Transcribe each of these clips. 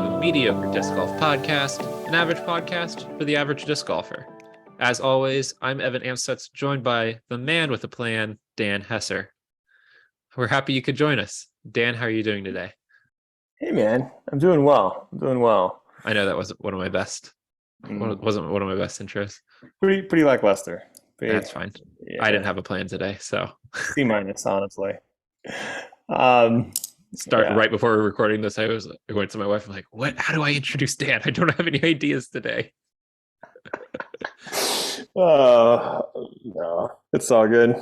to Mediocre Disc Golf Podcast, an average podcast for the average disc golfer. As always, I'm Evan Amstutz, joined by the man with a plan, Dan Hesser. We're happy you could join us. Dan, how are you doing today? Hey man, I'm doing well. I know that wasn't one of my best. Wasn't one of my best intros. Pretty lackluster. That's fine. I didn't Yeah, have a plan today, so C minus, honestly. Um, start yeah. right before we were recording this. I went to my wife. I'm like, "What? How do I introduce Dan? I don't have any ideas today." No, it's all good.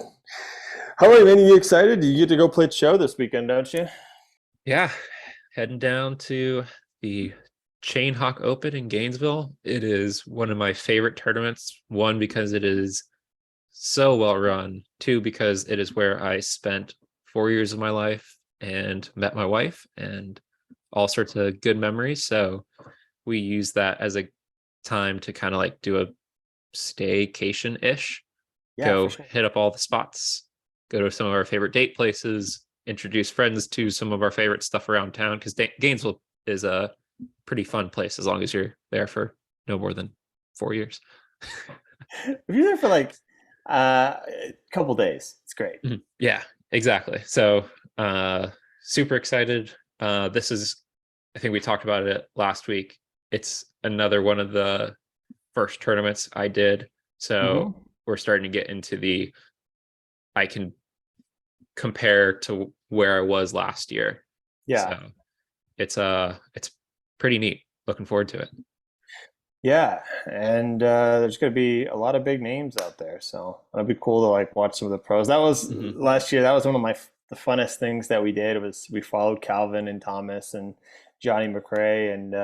How are you, man? You excited? You get to go play the show this weekend, don't you? Yeah, heading down to the Chain Hawk Open in Gainesville. It is one of my favorite tournaments. One, because it is so well run. Two, because it is where I spent 4 years of my life and met my wife and all sorts of good memories. So we use that as a time to kind of like do a staycation-ish, Yeah, go for sure. hit up all the spots, go to some of our favorite date places, introduce friends to some of our favorite stuff around town, because Gainesville is a pretty fun place as long as you're there for no more than 4 years. If you're there for like a couple days, it's great. Yeah, exactly. So super excited. This is, I think we talked about it last week. It's another one of the first tournaments I did. So Hmm. we're starting to get into I can compare to where I was last year. Yeah, So it's pretty neat. Looking forward to it. yeah, and there's going to be a lot of big names out there, so it'll be cool to like watch some of the pros. That was Hmm. last year. That was one of the funnest things that we did was we followed Calvin and Thomas and Johnny McRae and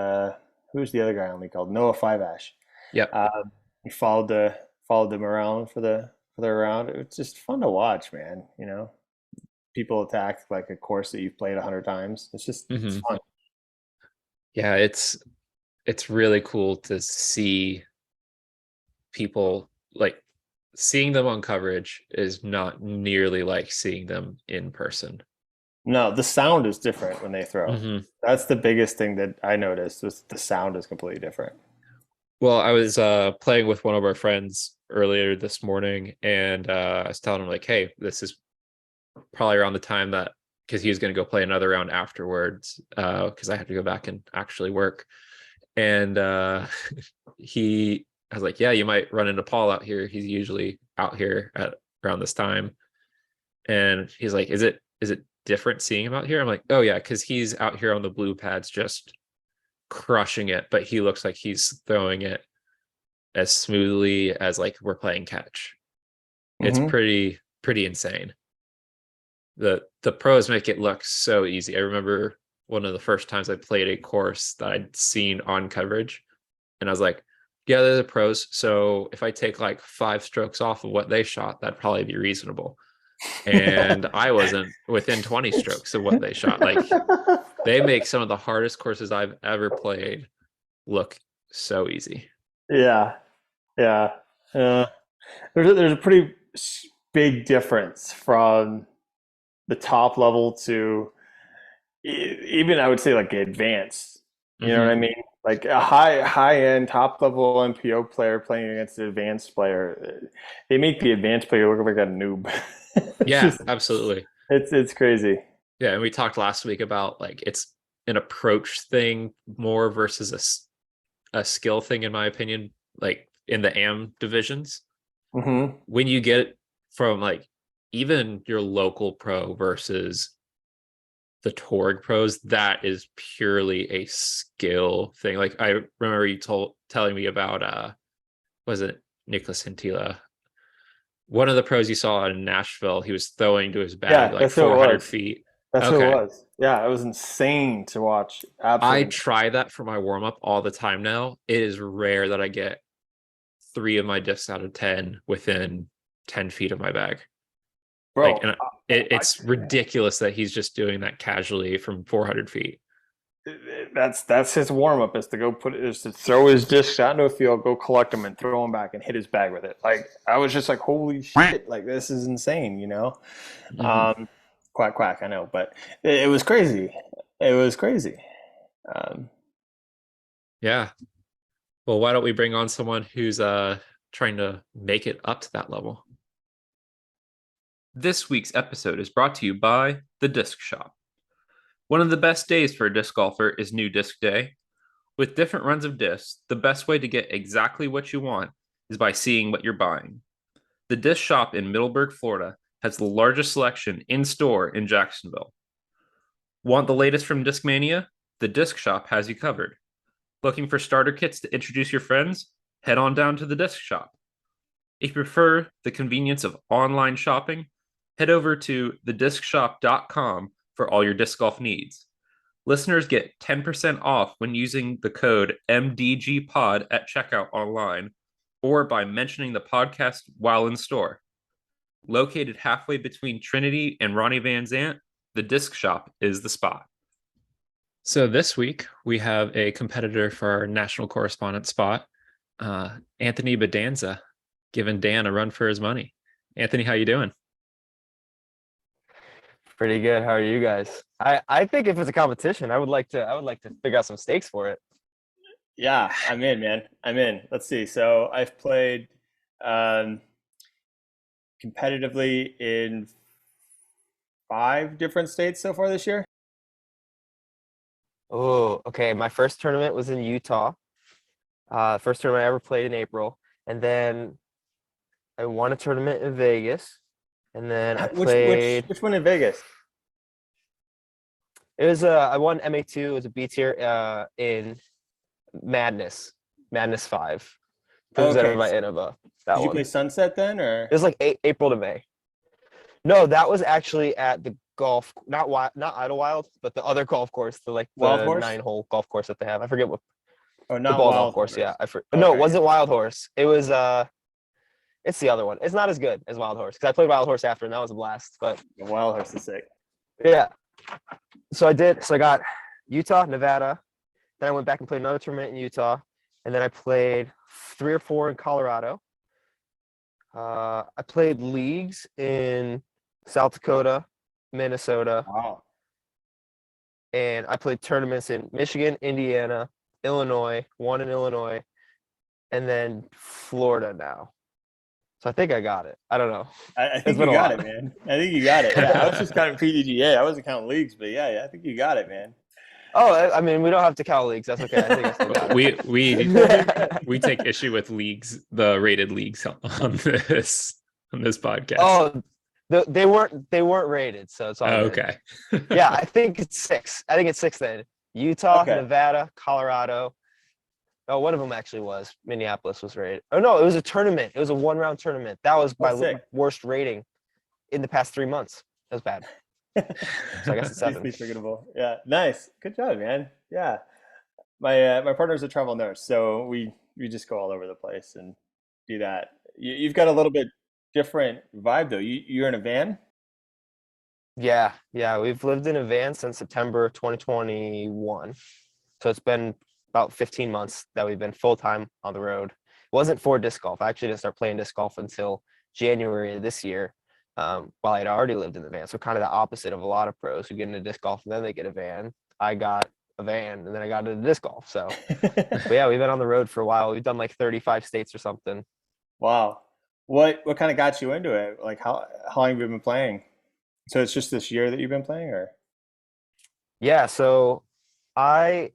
who's the other guy on we called Noah Five Ash. Yep. Uh, we followed them around for their round. It's just fun to watch, man. You know, people attack like a course that you've played 100 times. It's Hmm. fun. Yeah, it's really cool to see people, like, seeing them on coverage is not nearly like seeing them in person. No, the sound is different when they throw. Hmm. That's the biggest thing that I noticed was the sound is completely different. Well, I was playing with one of our friends earlier this morning, and I was telling him like, "Hey, this is probably around the time that," because he was going to go play another round afterwards, because I had to go back and actually work. And he, I was like, "Yeah, you might run into Paul out here. He's usually out here at around this time." And he's like, "Is it different seeing him out here?" I'm like, "Oh yeah, because he's out here on the blue pads just crushing it, but he looks like he's throwing it as smoothly as like we're playing catch." It's Hmm. pretty insane. The pros make it look so easy. I remember one of the first times I played a course that I'd seen on coverage, and I was like, "Yeah, they're the pros. So if I take like 5 strokes off of what they shot, that'd probably be reasonable." And I wasn't within 20 strokes of what they shot. Like, they make some of the hardest courses I've ever played look so easy. Yeah, yeah. Uh, there's a pretty big difference from the top level to even I would say like advanced. You know what I Hmm. mean? Like a high end top level MPO player playing against an advanced player, they make the advanced player look like a noob. It's Yeah, just absolutely. it's crazy. Yeah, and we talked last week about like it's an approach thing more versus a skill thing, in my opinion. Like in the AM divisions, Hmm. when you get from like even your local pro versus the Torg pros, that is purely a skill thing. Like I remember you telling me about was it Nicholas Hintila? One of the pros you saw in Nashville, he was throwing to his bag Yeah, like that's who it 400 was. feet. That's who it Okay. was. Yeah, it was insane to watch. I Absolutely insane. try that for my warm up all the time now. It is rare that I get 3 of my discs out of 10 within 10 feet of my bag. Like, Bro, and it's ridiculous that he's just doing that casually from 400 feet. that's his warm up is to go put it is to throw his discs out into a field, go collect them, and throw them back and hit his bag with it. Like I was just like, holy shit! Like this is insane, you know? Hmm. Um, quack quack, I know, but it was crazy. It was crazy. Um, Yeah. Well, why don't we bring on someone who's trying to make it up to that level? This week's episode is brought to you by The Disc Shop. One of the best days for a disc golfer is New Disc Day. With different runs of discs, the best way to get exactly what you want is by seeing what you're buying. The Disc Shop in Middleburg, Florida has the largest selection in store in Jacksonville. Want the latest from Discmania? The Disc Shop has you covered. Looking for starter kits to introduce your friends? Head on down to the Disc Shop. If you prefer the convenience of online shopping, head over to thediscshop.com for all your disc golf needs. Listeners get 10% off when using the code MDGPOD at checkout online or by mentioning the podcast while in store. Located halfway between Trinity and Ronnie Van Zant, the Disc Shop is the spot. So this week we have a competitor for our national correspondent spot, Anthony Bodanza, giving Dan a run for his money. Anthony, how you doing? Pretty good. How are you guys? I think if it's a competition, I would like to figure out some stakes for it. Yeah, I'm in, man. I'm in. Let's see. So I've played competitively in 5 different states so far this year. Oh, okay. My first tournament was in Utah. First tournament I ever played in April, and then I won a tournament in Vegas, and then I Which which played. which one in Vegas? It was I won MA2. It was a B tier in Madness 5, presented Okay. by Innova. That Did you play one. Sunset then, It or was like April to May. No, that was actually at the golf, not Idlewild, but the other golf course, Wild the Horse? 9-hole golf course that they have. I forget what Oh, the not ball golf Wild course. Yeah, Horse. no, it Okay. wasn't Wild Horse. It was it's the other one. It's not as good as Wild Horse because I played Wild Horse after, and that was a blast. But The Wild Horse is sick. yeah, so I did. So I got Utah, Nevada. Then I went back and played another tournament in Utah, and then I played 3 or 4 in Colorado. I played leagues in South Dakota, Minnesota, Wow. and I played tournaments in Michigan, Indiana, Illinois, one in Illinois, and then Florida now. So I think I got it. I don't know. I It's think been you a got lot. it, man. I think you got it. Yeah, I was just counting PDGA. I wasn't counting leagues, but yeah, I think you got it, man. Oh, I mean, we don't have to count leagues. That's okay. I think I still got we it. we take issue with leagues, the rated leagues on this podcast. Oh, they weren't rated, so it's all good. Okay. Yeah, I think it's 6. I think it's 6 then. Utah, Okay. Nevada, Colorado. Oh, one of them actually was. Minneapolis was rated. Oh no, it was a tournament. It was a 1-round tournament. That was my sick. worst rating in the past 3 months. That was bad. So I guess it's 7. Easily forgettable. Yeah, nice. Good job, man. Yeah, my partner's a travel nurse, so we just go all over the place and do that. You've got a little bit different vibe though. You're in a van. Yeah, we've lived in a van since September 2021. So it's been about 15 months that we've been full time on the road. It wasn't for disc golf. I actually didn't start playing disc golf until January of this year. While I'd already lived in the van. So kind of the opposite of a lot of pros who get into disc golf and then they get a van. I got a van and then I got into disc golf. So, but yeah, we've been on the road for a while. We've done like 35 states or something. Wow. What kind of got you into it? Like how long have you been playing? So it's just this year that you've been playing, or? Yeah, so I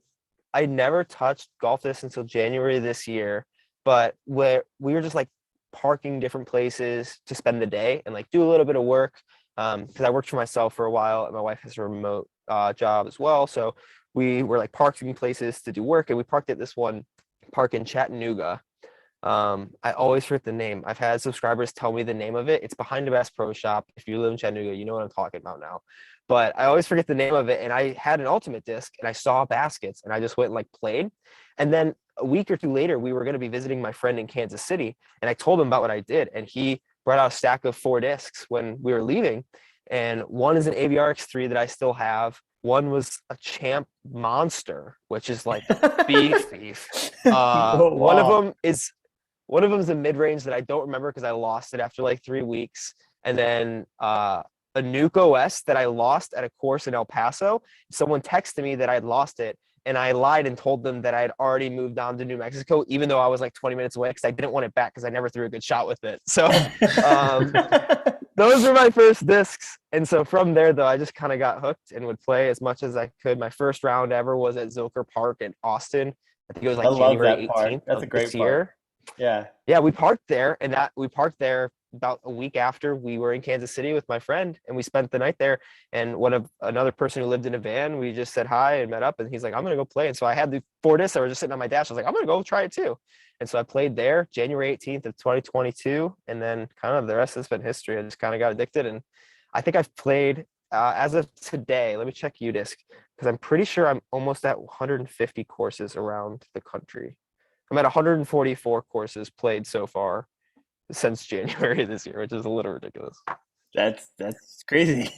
never touched golf this until January this year, but where we were just like parking different places to spend the day and like do a little bit of work because I worked for myself for a while and my wife has a remote job as well. So we were like parking places to do work, and we parked at this one park in Chattanooga. I always forget the name. I've had subscribers tell me the name of it. It's behind the Best Pro Shop. If you live in Chattanooga, you know what I'm talking about now. But I always forget the name of it. And I had an ultimate disc and I saw baskets and I just went and like played. And then a week or 2 later, we were going to be visiting my friend in Kansas City. And I told him about what I did. And he brought out a stack of 4 discs when we were leaving. And one is an AVRX3 that I still have. One was a Champ Monster, which is like beef. Oh, One of wow. them is a mid-range that I don't remember because I lost it after like 3 weeks. And then a Nuke OS that I lost at a course in El Paso. Someone texted me that I'd lost it, and I lied and told them that I had already moved on to New Mexico, even though I was like 20 minutes away because I didn't want it back because I never threw a good shot with it. So those were my first discs. And so from there, though, I just kind of got hooked and would play as much as I could. My first round ever was at Zilker Park in Austin. I think it was I like love that January park. 18th That's a of great this park. year. Yeah. Yeah, we parked there, and we parked there about a week after we were in Kansas City with my friend, and we spent the night there. And another person who lived in a van, we just said hi and met up, and he's like, "I'm gonna go play." And so I had the 4 discs that were just sitting on my dash. I was like, "I'm gonna go try it too." And so I played there January 18th of 2022, and then kind of the rest has been history. I just kind of got addicted, and I think I've played as of today. Let me check UDisc because I'm pretty sure I'm almost at 150 courses around the country. I'm at 144 courses played so far since January this year, which is a little ridiculous. That's crazy.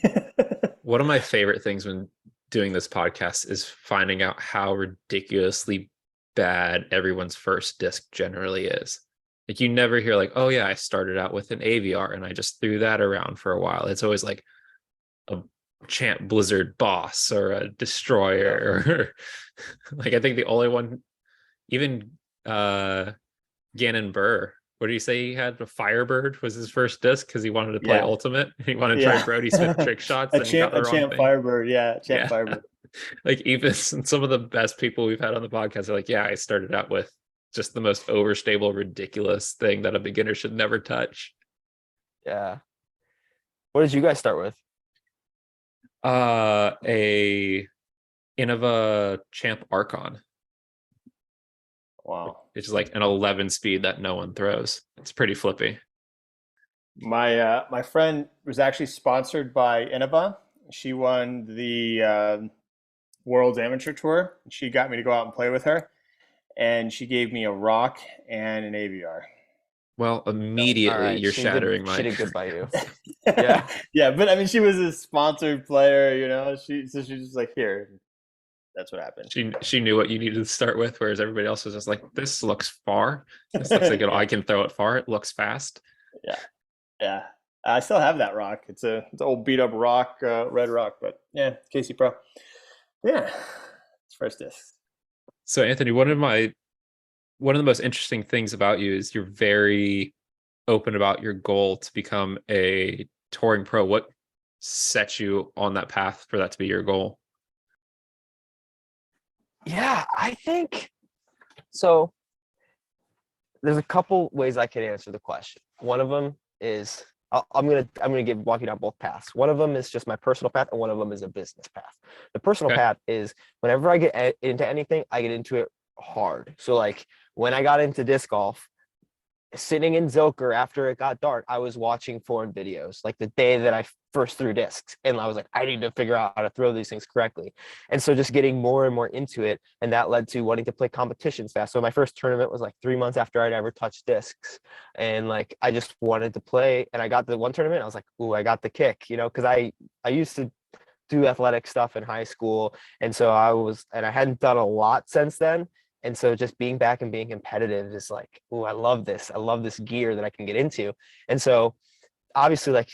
One of my favorite things when doing this podcast is finding out how ridiculously bad everyone's first disc generally is. Like you never hear like, oh yeah, I started out with an AVR and I just threw that around for a while. It's always like a Champ Blizzard Boss or a Destroyer or like I think the only one, even Gannon Burr, what did he say he had? A Firebird was his first disc because he wanted to play Ultimate. He wanted to try Brody Smith trick shots and he got the wrong thing. Firebird, Champ Firebird. Like even some of the best people we've had on the podcast are like, yeah, I started out with just the most overstable, ridiculous thing that a beginner should never touch. Yeah. What did you guys start with? A Innova Champ Archon. Wow. It's just like an 11 speed that no one throws. It's pretty flippy. My friend was actually sponsored by Innova. She won the World's Amateur Tour. She got me to go out and play with her, and she gave me a rock and an AVR. Well, immediately you're shattering my. She did good by you. Yeah, yeah, but I mean, she was a sponsored player, you know. She's just like, here. That's what happened. She knew what you needed to start with, whereas everybody else was just like, this looks far. This looks like I can throw it far. It looks fast. Yeah. I still have that rock. It's an old beat up rock, red rock, but yeah, Casey Pro. Yeah, it's first disc. So Anthony, one of the most interesting things about you is you're very open about your goal to become a touring pro. What set you on that path for that to be your goal? Yeah, I think so. There's a couple ways I can answer the question. One of them is I'm gonna walk you down both paths. One of them is just my personal path, and one of them is a business path. The personal path is whenever I get into anything, I get into it hard. So like when I got into disc golf, sitting in Zilker after it got dark, I was watching foreign videos like the day that I first threw discs, and I was like, I need to figure out how to throw these things correctly. And so just getting more and more into it, and that led to wanting to play competitions fast. So my first tournament was like 3 months after I'd ever touched discs, and like I just wanted to play. And I got the one tournament, I was like, ooh, I got the kick, you know, because I used to do athletic stuff in high school, and so I hadn't done a lot since then. And so just being back and being competitive is like, oh, I love this. I love this gear that I can get into. And so obviously like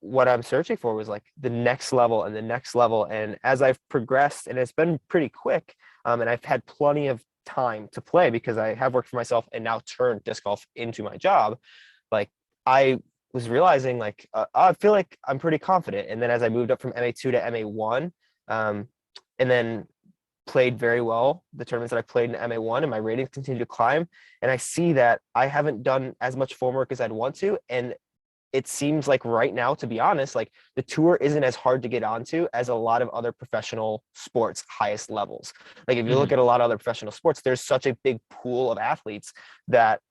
what I'm searching for was like the next level and the next level. And as I've progressed, and it's been pretty quick, and I've had plenty of time to play because I have worked for myself and now turned disc golf into my job. Like I was realizing like, I feel like I'm pretty confident. And then as I moved up from MA2 to MA1, and then played very well the tournaments that I played in MA1, and my ratings continue to climb, and I see that I haven't done as much form work as I'd want to. And it seems like right now, to be honest, like the tour isn't as hard to get onto as a lot of other professional sports highest levels. Like if you look at a lot of other professional sports, there's such a big pool of athletes that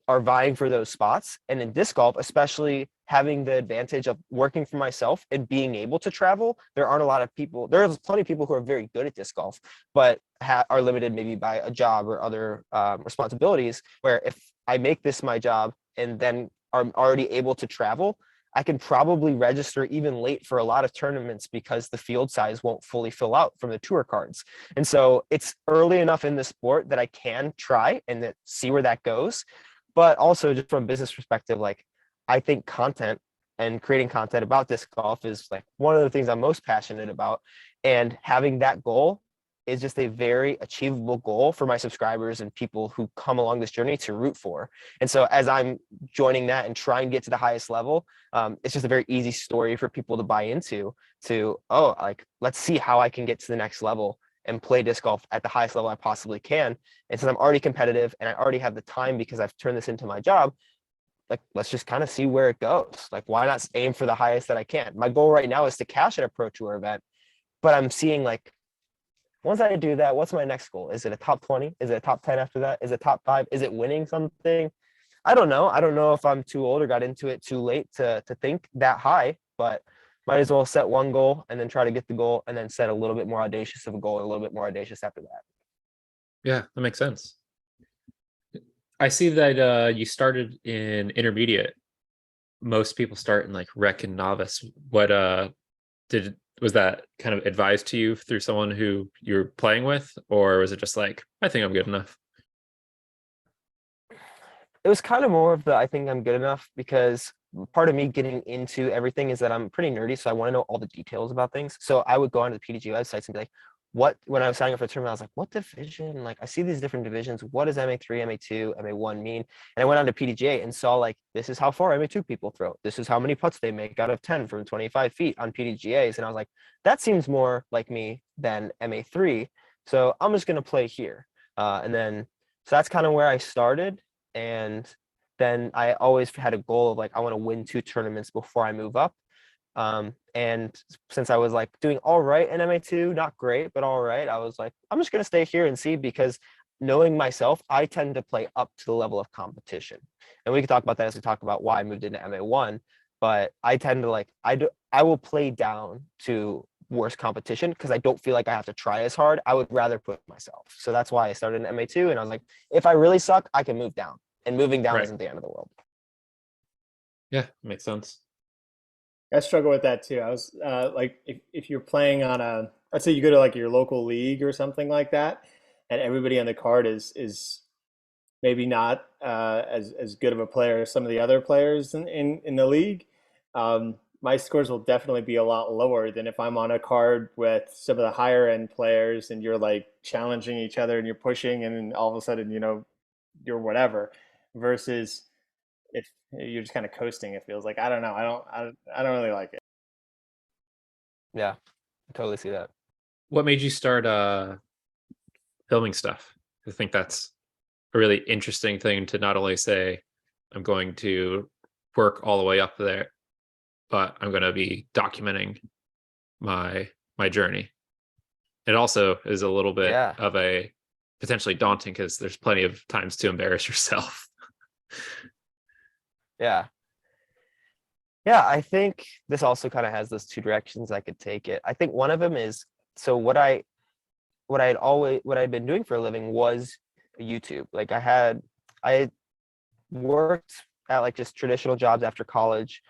are vying for those spots. And in disc golf, especially having the advantage of working for myself and being able to travel, there aren't a lot of people. There's plenty of people who are very good at disc golf, but are limited maybe by a job or other responsibilities, where if I make this my job and then I'm already able to travel, I can probably register even late for a lot of tournaments because the field size won't fully fill out from the tour cards. And so it's early enough in the sport that I can try and see where that goes. But also just from a business perspective, like I think content and creating content about disc golf is like one of the things I'm most passionate about. And having that goal is just a very achievable goal for my subscribers and people who come along this journey to root for. And so as I'm joining that and trying to get to the highest level, it's just a very easy story for people to buy into, oh, like, let's see how I can get to the next level and play disc golf at the highest level I possibly can. And since I'm already competitive and I already have the time because I've turned this into my job, like, let's just kind of see where it goes. Like, why not aim for the highest that I can? My goal right now is to cash at a Pro Tour event, but I'm seeing, like, once I do that, what's my next goal? Is it a top 20? Is it a top 10 after that? Is it top 5? Is it winning something? I don't know. I don't know if I'm too old or got into it too late to think that high, but might as well set one goal and then try to get the goal and then set a little bit more audacious of a goal, a little bit more audacious after that. Yeah, that makes sense. I see that you started in intermediate. Most people start in like rec and novice. What was that kind of advised to you through someone who you're playing with, or was it just like, I think I'm good enough? It was kind of more of the I think I'm good enough, because part of me getting into everything is that I'm pretty nerdy, so I want to know all the details about things. So I would go onto the PDG websites and be like, when I was signing up for a tournament, I was like, what division? Like, I see these different divisions. What does MA3, MA2, MA1 mean? And I went on to PDGA and saw, like, this is how far MA2 people throw. This is how many putts they make out of 10 from 25 feet on PDGAs. And I was like, that seems more like me than MA3. So I'm just going to play here. So that's kind of where I started. And then I always had a goal of, like, I want to win 2 tournaments before I move up. And since I was, like, doing all right in MA2, not great, but all right, I was like, I'm just going to stay here and see, because knowing myself, I tend to play up to the level of competition. And we can talk about that as we talk about why I moved into MA1, but I tend to, like, I will play down to worse competition because I don't feel like I have to try as hard. I would rather put myself. So that's why I started in MA2, and I was like, if I really suck, I can move down. And moving down isn't the end of the world. Yeah, makes sense. I struggle with that too. I was like, if you're playing on let's say you go to like your local league or something like that, and everybody on the card is maybe not as good of a player as some of the other players in the league. My scores will definitely be a lot lower than if I'm on a card with some of the higher end players and you're like challenging each other and you're pushing, and then all of a sudden, you're whatever, versus if you're just kind of coasting. It feels like, I don't know. I don't really like it. Yeah, I totally see that. What made you start filming stuff? I think that's a really interesting thing to not only say, I'm going to work all the way up there, but I'm going to be documenting my journey. It also is a little bit of a potentially daunting, because there's plenty of times to embarrass yourself. Yeah, I think this also kind of has those 2 directions I could take it. I think one of them is, so what I'd been doing for a living was YouTube. Like, I worked at, like, just traditional jobs after college,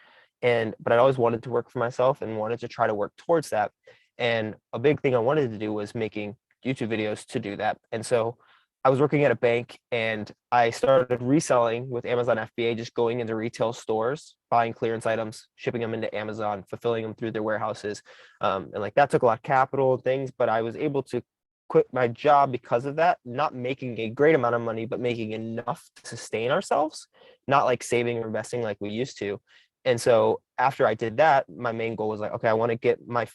but I always wanted to work for myself and wanted to try to work towards that. And a big thing I wanted to do was making YouTube videos to do that. And so I was working at a bank, and I started reselling with Amazon FBA, just going into retail stores, buying clearance items, shipping them into Amazon, fulfilling them through their warehouses. And, like, that took a lot of capital and things, but I was able to quit my job because of that, not making a great amount of money, but making enough to sustain ourselves, not like saving or investing like we used to. And so after I did that, my main goal was like, okay, I want to get my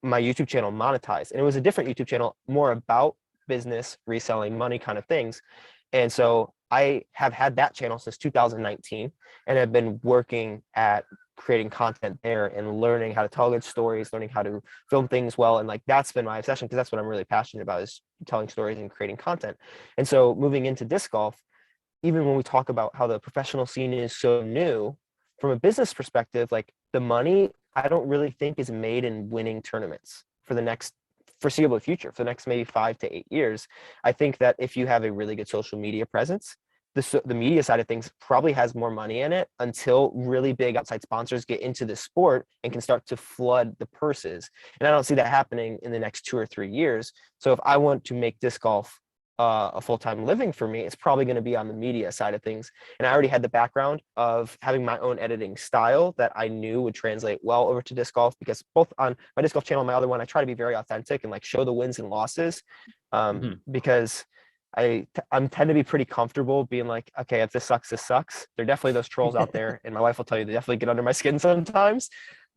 YouTube channel monetized. And it was a different YouTube channel, more about business, reselling, money kind of things. And so I have had that channel since 2019, and have been working at creating content there and learning how to tell good stories, learning how to film things well. And, like, that's been my obsession, because that's what I'm really passionate about, is telling stories and creating content. And so moving into disc golf, even when we talk about how the professional scene is so new, from a business perspective, like, the money, I don't really think is made in winning tournaments for the next foreseeable future, for the next maybe 5 to 8 years. I think that if you have a really good social media presence, the media side of things probably has more money in it, until really big outside sponsors get into the sport and can start to flood the purses. And I don't see that happening in the next 2 or 3 years. So if I want to make disc golf a full-time living for me, it's probably going to be on the media side of things. And I already had the background of having my own editing style that I knew would translate well over to disc golf, because both on my disc golf channel and my other one, I try to be very authentic and like show the wins and losses, because I'm tend to be pretty comfortable being like, okay, if this sucks, this sucks. There are definitely those trolls out there, and my wife will tell you they definitely get under my skin sometimes.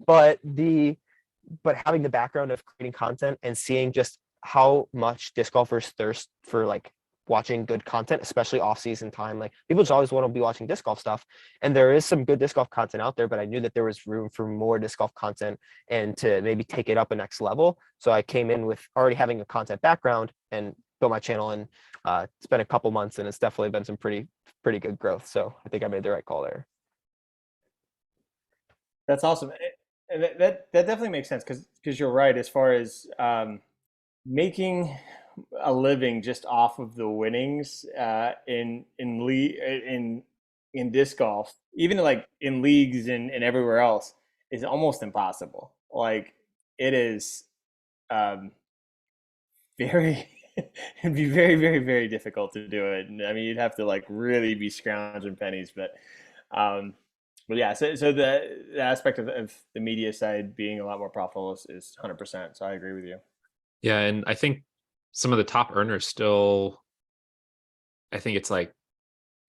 But having the background of creating content and seeing just how much disc golfers thirst for like watching good content, especially off-season time. Like people just always want to be watching disc golf stuff, and there is some good disc golf content out there, but I knew that there was room for more disc golf content and to maybe take it up a next level. So I came in with already having a content background and built my channel, and it's been a couple months, and it's definitely been some pretty good growth. So I think I made the right call there. That's awesome. And that definitely makes sense, because you're right as far as making a living just off of the winnings in disc golf, even like in leagues and everywhere else, is almost impossible. Like it is very it'd be very, very, very difficult to do it. And I mean, you'd have to like really be scrounging pennies, um, but yeah. So the aspect of the media side being a lot more profitable is 100%. So I agree with you. Yeah, and I think some of the top earners still, I think it's like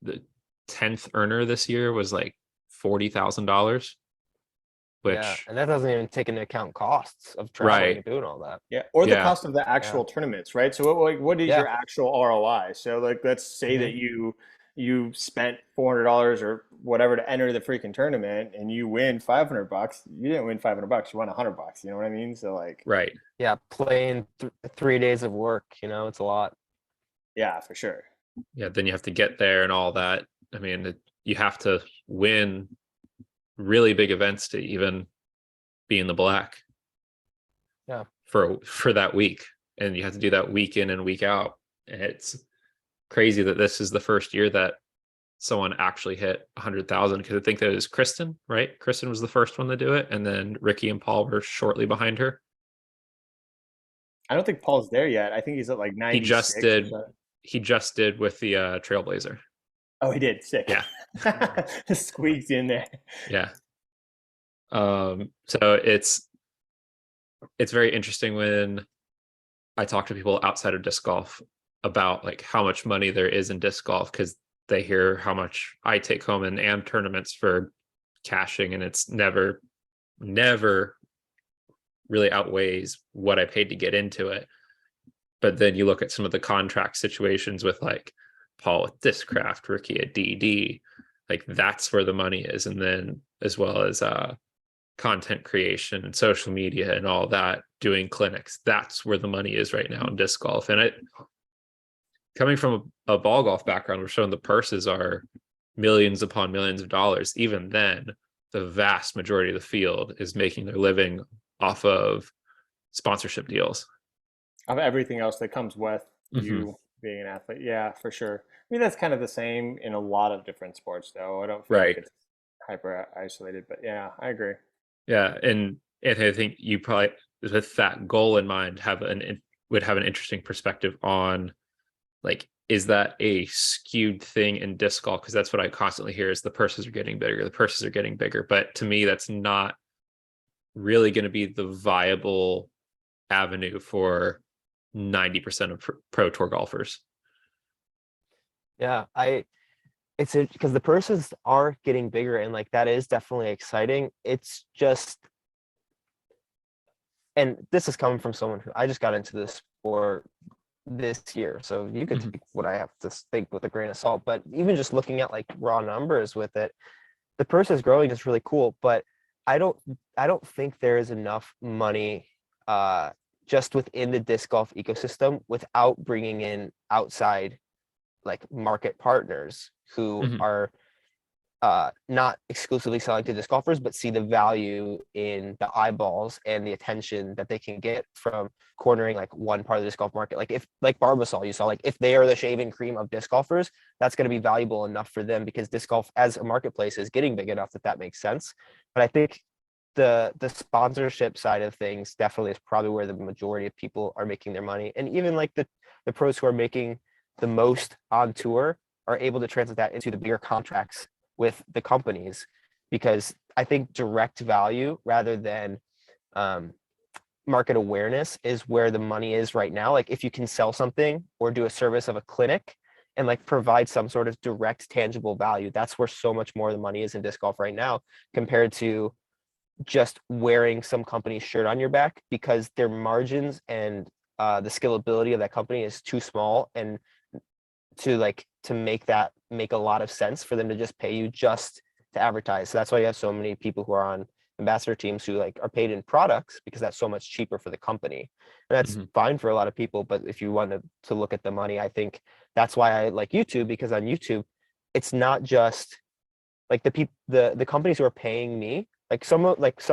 the 10th earner this year was like $40,000, Yeah, which and that doesn't even take into account costs of traveling right. and doing all that. Yeah, or the Yeah. cost of the actual tournaments, right? So what is Yeah. your actual ROI? So like let's say that you spent $400 or whatever to enter the freaking tournament and you win $500. You didn't win $500, you won $100. You know what I mean? So like Right. Yeah, playing 3 days of work, it's a lot. yeah, for sure. Yeah, then you have to get there and all that. I mean, you have to win really big events to even be in the black. Yeah. For that week, and you have to do that week in and week out. And it's crazy that this is the first year that someone actually hit 100,000, because I think that is Kristen, right? Kristen was the first one to do it, and then Ricky and Paul were shortly behind her. I don't think Paul's there yet. I think he's at like He 96 just or did. something. He just did with the Trailblazer. Oh, he did. Sick. Yeah. Squeezed in there. Yeah. So it's very interesting when I talk to people outside of disc golf about like how much money there is in disc golf, because they hear how much I take home in AM tournaments for cashing, and it's never really outweighs what I paid to get into it. But then you look at some of the contract situations with like Paul with Discraft, Ricky at DD, like that's where the money is. And then as well as content creation and social media and all that, doing clinics, that's where the money is right now in disc golf. And coming from a ball golf background, we're showing the purses are millions upon millions of dollars. Even then, the vast majority of the field is making their living off of sponsorship deals. Of everything else that comes with you being an athlete. Yeah, for sure. I mean, that's kind of the same in a lot of different sports, though. I don't feel like it's hyper isolated, but yeah, I agree. Yeah, and I think you probably, with that goal in mind, would have an interesting perspective on like, is that a skewed thing in disc golf? Because that's what I constantly hear is the purses are getting bigger, the purses are getting bigger. But to me, that's not really going to be the viable avenue for 90% of pro tour golfers. Yeah, it's because the purses are getting bigger, and like that is definitely exciting. It's just, and this is coming from someone who I just got into this sport this year, so you could take what I have to think with a grain of salt. But even just looking at like raw numbers with it, the purse is growing is really cool. But I don't think there is enough money just within the disc golf ecosystem without bringing in outside like market partners who are not exclusively selling to disc golfers, but see the value in the eyeballs and the attention that they can get from cornering like one part of the disc golf market. Like if like Barbasol, you saw like if they are the shaving cream of disc golfers, that's going to be valuable enough for them, because disc golf as a marketplace is getting big enough that makes sense. But I think the sponsorship side of things definitely is probably where the majority of people are making their money. And even like the pros who are making the most on tour are able to translate that into the bigger contracts with the companies, because I think direct value rather than market awareness is where the money is right now. Like if you can sell something or do a service of a clinic and like provide some sort of direct tangible value, that's where so much more of the money is in disc golf right now compared to just wearing some company's shirt on your back, because their margins and the scalability of that company is too small, and to make that make a lot of sense for them to just pay you just to advertise. So that's why you have so many people who are on ambassador teams who like are paid in products, because that's so much cheaper for the company. And that's fine for a lot of people, but if you want to look at the money, I think that's why I like YouTube, because on YouTube it's not just like the companies who are paying me, like some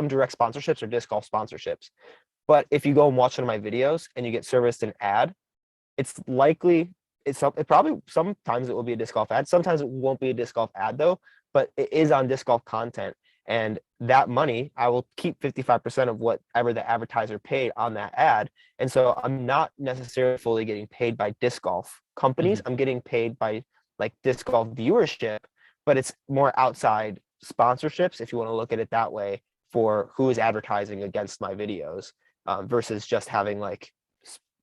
direct sponsorships or disc golf sponsorships. But if you go and watch one of my videos and you get serviced an ad, it's likely it probably sometimes it will be a disc golf ad. Sometimes it won't be a disc golf ad though, but it is on disc golf content. And that money, I will keep 55% of whatever the advertiser paid on that ad. And so I'm not necessarily fully getting paid by disc golf companies. I'm getting paid by like disc golf viewership, but it's more outside sponsorships, if you want to look at it that way, for who is advertising against my videos versus just having like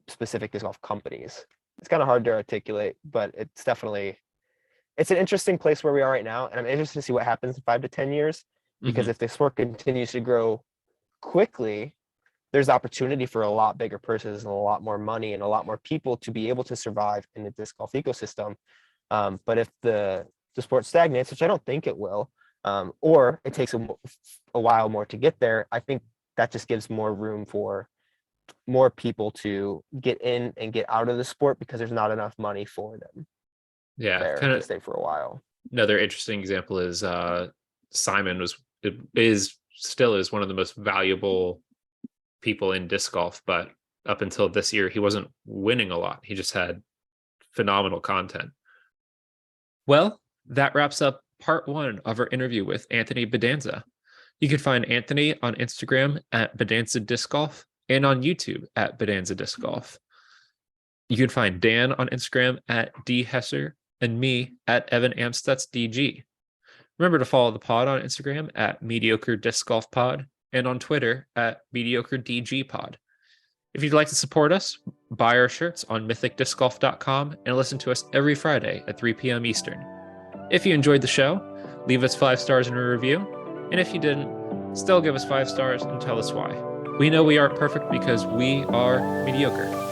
specific disc golf companies. It's kind of hard to articulate, but it's an interesting place where we are right now. And I'm interested to see what happens in 5 to 10 years, because if the sport continues to grow quickly, there's opportunity for a lot bigger purses and a lot more money and a lot more people to be able to survive in the disc golf ecosystem. But if the sport stagnates, which I don't think it will, or it takes a while more to get there, I think that just gives more room for more people to get in and get out of the sport, because there's not enough money for them there to stay for a while. Another interesting example is Simon still is one of the most valuable people in disc golf, but up until this year he wasn't winning a lot. He just had phenomenal content. Well, that wraps up part 1 of our interview with Anthony Bodanza. You can find Anthony on Instagram at Bodanza Disc Golf and on YouTube at Bodanza Disc Golf. You can find Dan on Instagram at dhesser and me at Evan Amstutz DG. Remember to follow the pod on Instagram at Mediocre Disc Golf Pod and on Twitter at Mediocre DG Pod. If you'd like to support us, buy our shirts on mythicdiscgolf.com and listen to us every Friday at 3 p.m. Eastern. If you enjoyed the show, leave us 5 stars in a review. And if you didn't, still give us 5 stars and tell us why. We know we aren't perfect because we are mediocre.